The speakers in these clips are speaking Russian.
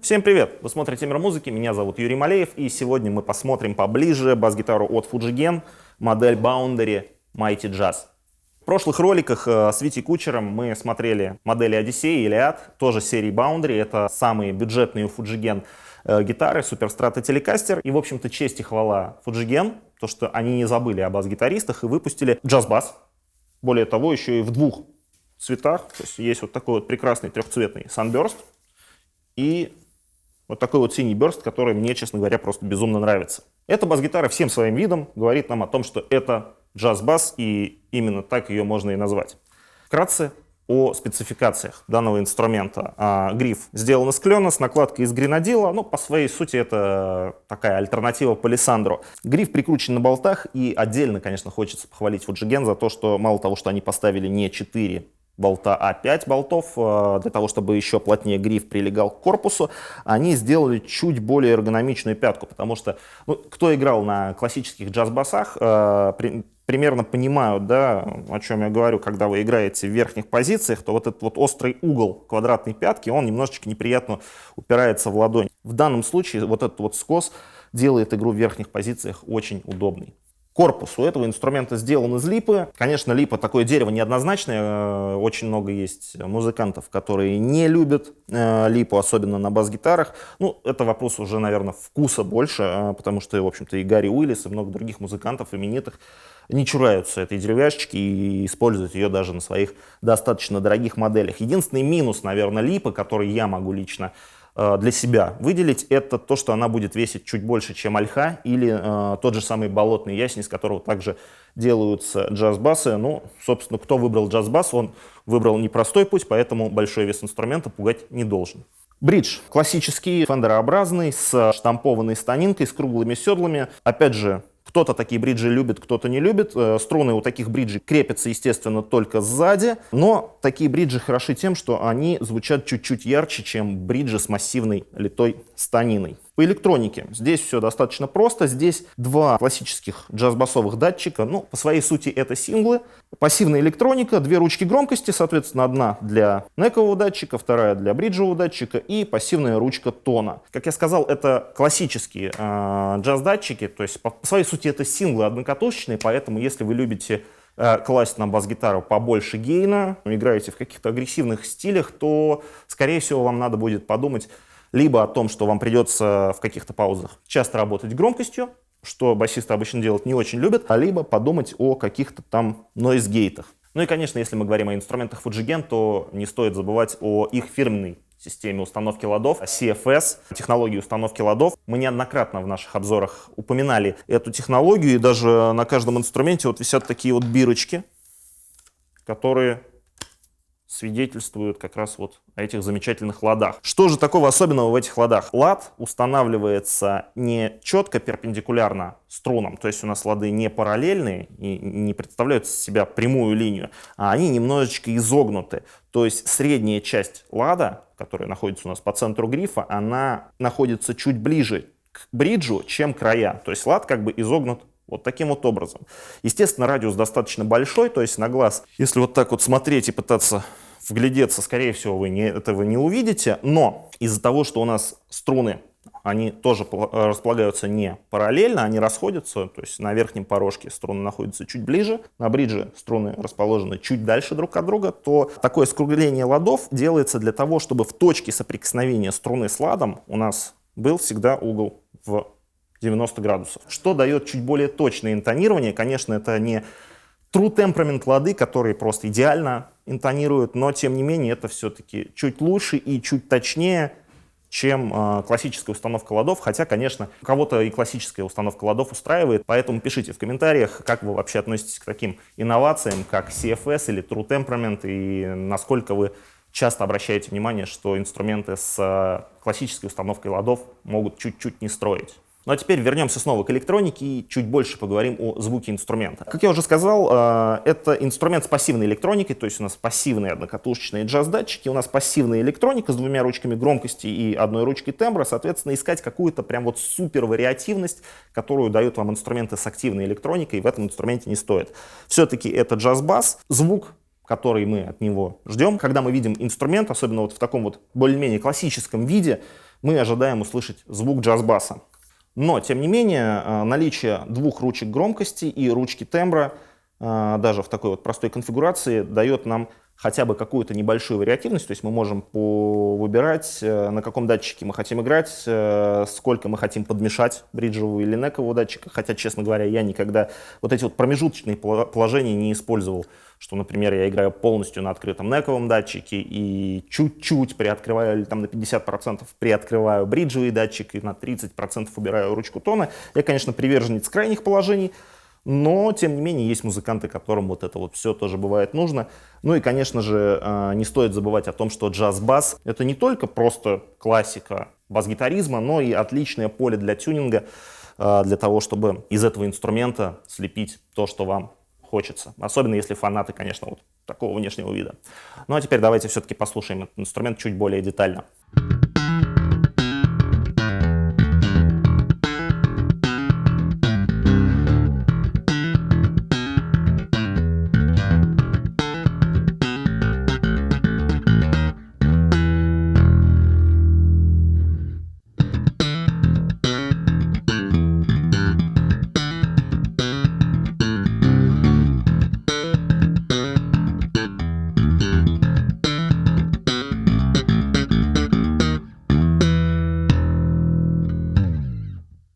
Всем привет! Вы смотрите «Мир музыки», меня зовут Юрий Малеев, и сегодня мы посмотрим поближе бас-гитару от Fujigen, модель Boundary Mighty Jazz. В прошлых роликах с Витей Кучером мы смотрели модели Odyssey и Iliad, тоже серии Boundary, это самые бюджетные у Fujigen гитары, Superstrat и Telecaster, и в общем-то честь и хвала Fujigen, то что они не забыли о бас-гитаристах и выпустили джаз-бас, более того еще и в двух цветах, то есть вот такой вот прекрасный трехцветный Sunburst и вот такой вот синий бёрст, который мне, честно говоря, просто безумно нравится. Эта бас-гитара всем своим видом говорит нам о том, что это джаз-бас, и именно так ее можно и назвать. Вкратце о спецификациях данного инструмента. Гриф сделан из клена с накладкой из гренадила, но по своей сути это такая альтернатива палисандру. Гриф прикручен на болтах, и отдельно, конечно, хочется похвалить Fujigen за то, что мало того, что они поставили не 4 болта, а 5 болтов, для того, чтобы еще плотнее гриф прилегал к корпусу, они сделали чуть более эргономичную пятку, потому что, кто играл на классических джаз-басах, примерно понимают, да, о чем я говорю, когда вы играете в верхних позициях, то вот этот вот острый угол квадратной пятки, он немножечко неприятно упирается в ладонь. В данном случае вот этот вот скос делает игру в верхних позициях очень удобной. Корпус у этого инструмента сделан из липы. Конечно, липа такое дерево неоднозначное. Очень много есть музыкантов, которые не любят липу, особенно на бас-гитарах. Это вопрос уже, наверное, вкуса больше, потому что, в общем-то, и Гарри Уиллис, и много других музыкантов именитых не чураются этой деревяшечки и используют ее даже на своих достаточно дорогих моделях. Единственный минус, наверное, липы, который я могу лично для себя выделить, это то, что она будет весить чуть больше, чем ольха, или тот же самый болотный ясень, из которого также делаются джаз-басы. Собственно, кто выбрал джаз-бас, он выбрал непростой путь, поэтому большой вес инструмента пугать не должен. Бридж классический, фендерообразный, с штампованной станинкой, с круглыми седлами. Опять же, кто-то такие бриджи любит, кто-то не любит. Струны у таких бриджей крепятся, естественно, только сзади. Но такие бриджи хороши тем, что они звучат чуть-чуть ярче, чем бриджи с массивной литой станиной. По электронике здесь все достаточно просто. Здесь два классических джаз-басовых датчика. По своей сути это синглы. Пассивная электроника, две ручки громкости, соответственно, одна для некового датчика, вторая для бриджевого датчика и пассивная ручка тона. Как я сказал, это классические джаз-датчики, то есть по своей сути это синглы однокатушечные, поэтому если вы любите класть на бас-гитару побольше гейна, играете в каких-то агрессивных стилях, то, скорее всего, вам надо будет подумать либо о том, что вам придется в каких-то паузах часто работать громкостью, что басисты обычно делать не очень любят, либо подумать о каких-то там нойз-гейтах. И, конечно, если мы говорим о инструментах Fujigen, то не стоит забывать о их фирменной системе установки ладов, CFS, технологии установки ладов. Мы неоднократно в наших обзорах упоминали эту технологию, и даже на каждом инструменте вот висят такие вот бирочки, которые свидетельствуют как раз вот о этих замечательных ладах. Что же такого особенного в этих ладах? Лад устанавливается не четко перпендикулярно струнам, то есть у нас лады не параллельные и не представляют из себя прямую линию, а они немножечко изогнуты. То есть средняя часть лада, которая находится у нас по центру грифа, она находится чуть ближе к бриджу, чем края. То есть лад как бы изогнут вот таким вот образом. Естественно, радиус достаточно большой, то есть на глаз, если вот так вот смотреть и пытаться вглядеться, скорее всего, вы этого не увидите, но из-за того, что у нас струны, они тоже располагаются не параллельно, они расходятся, то есть на верхнем порожке струны находятся чуть ближе, на бридже струны расположены чуть дальше друг от друга, то такое скругление ладов делается для того, чтобы в точке соприкосновения струны с ладом у нас был всегда угол в 90 градусов. Что дает чуть более точное интонирование. Конечно, это не true temperament лады, которые просто идеально интонируют, но тем не менее это все-таки чуть лучше и чуть точнее, чем классическая установка ладов. Хотя, конечно, кого-то и классическая установка ладов устраивает, поэтому пишите в комментариях, как вы вообще относитесь к таким инновациям, как CFS или true temperament, и насколько вы часто обращаете внимание, что инструменты с классической установкой ладов могут чуть-чуть не строить. Ну а теперь вернемся снова к электронике и чуть больше поговорим о звуке инструмента. Как я уже сказал, это инструмент с пассивной электроникой, то есть у нас пассивные однокатушечные джаз-датчики, у нас пассивная электроника с двумя ручками громкости и одной ручкой тембра, соответственно, искать какую-то прям вот супер вариативность, которую дают вам инструменты с активной электроникой, в этом инструменте не стоит. Все-таки это джаз-бас, звук, который мы от него ждем, когда мы видим инструмент, особенно вот в таком вот более-менее классическом виде, мы ожидаем услышать звук джаз-баса. Но, тем не менее, наличие двух ручек громкости и ручки тембра даже в такой вот простой конфигурации дает нам хотя бы какую-то небольшую вариативность, то есть мы можем выбирать, на каком датчике мы хотим играть, сколько мы хотим подмешать бриджевого или некового датчика, хотя, честно говоря, я никогда вот эти вот промежуточные положения не использовал, что, например, я играю полностью на открытом нековом датчике и чуть-чуть приоткрываю, или там на 50% приоткрываю бриджевый датчик и на 30% убираю ручку тона. Я, конечно, приверженец крайних положений, но, тем не менее, есть музыканты, которым вот это вот все тоже бывает нужно. Ну и, конечно же, не стоит забывать о том, что джаз-бас — это не только просто классика бас-гитаризма, но и отличное поле для тюнинга, для того, чтобы из этого инструмента слепить то, что вам хочется. Особенно если фанаты, конечно, вот такого внешнего вида. Ну а теперь давайте все-таки послушаем этот инструмент чуть более детально.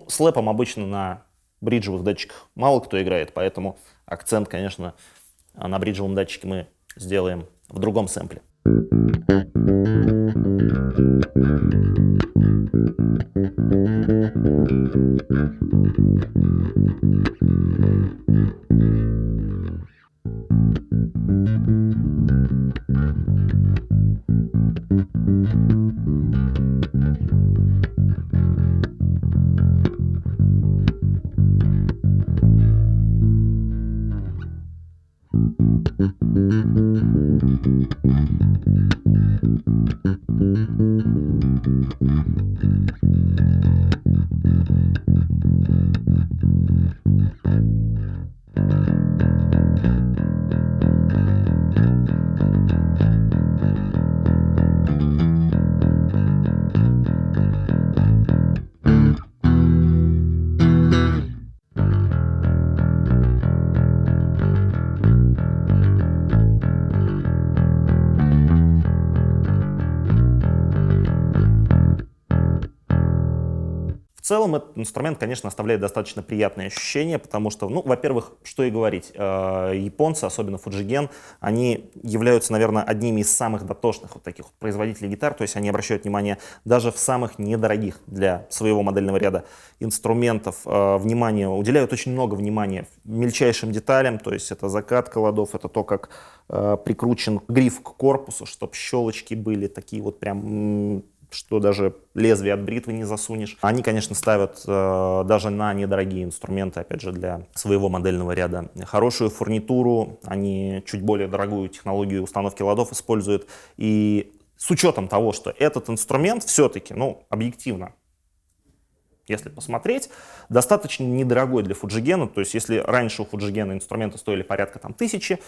Слэпом обычно на бриджевых датчиках мало кто играет, поэтому акцент, конечно, на бриджевом датчике мы сделаем в другом сэмпле. В целом этот инструмент, конечно, оставляет достаточно приятные ощущения, потому что, ну, во-первых, что и говорить, японцы, особенно Fujigen, они являются, наверное, одними из самых дотошных вот таких вот производителей гитар, то есть они обращают внимание даже в самых недорогих для своего модельного ряда инструментов, уделяют очень много внимания мельчайшим деталям, то есть это закатка ладов, это то, как прикручен гриф к корпусу, чтобы щелочки были такие вот прям, что даже лезвие от бритвы не засунешь. Они, конечно, ставят даже на недорогие инструменты, опять же, для своего модельного ряда хорошую фурнитуру, они чуть более дорогую технологию установки ладов используют. И с учетом того, что этот инструмент все-таки, ну, объективно, если посмотреть, достаточно недорогой для Fujigen. То есть если раньше у Fujigen инструменты стоили порядка там $1000,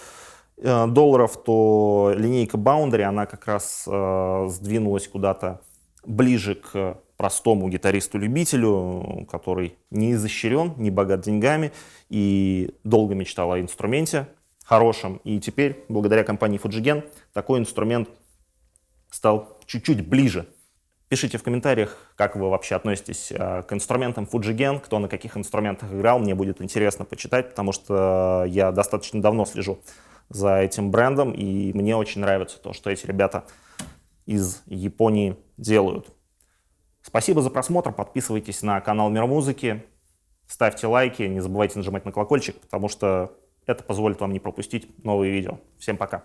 то линейка Boundary, она как раз сдвинулась куда-то ближе к простому гитаристу-любителю, который не изощрен, не богат деньгами и долго мечтал о инструменте хорошем. И теперь, благодаря компании Fujigen, такой инструмент стал чуть-чуть ближе. Пишите в комментариях, как вы вообще относитесь к инструментам Fujigen, кто на каких инструментах играл. Мне будет интересно почитать, потому что я достаточно давно слежу за этим брендом, и мне очень нравится то, что эти ребята из Японии делают. Спасибо за просмотр, подписывайтесь на канал Мир Музыки, ставьте лайки, не забывайте нажимать на колокольчик, потому что это позволит вам не пропустить новые видео. Всем пока!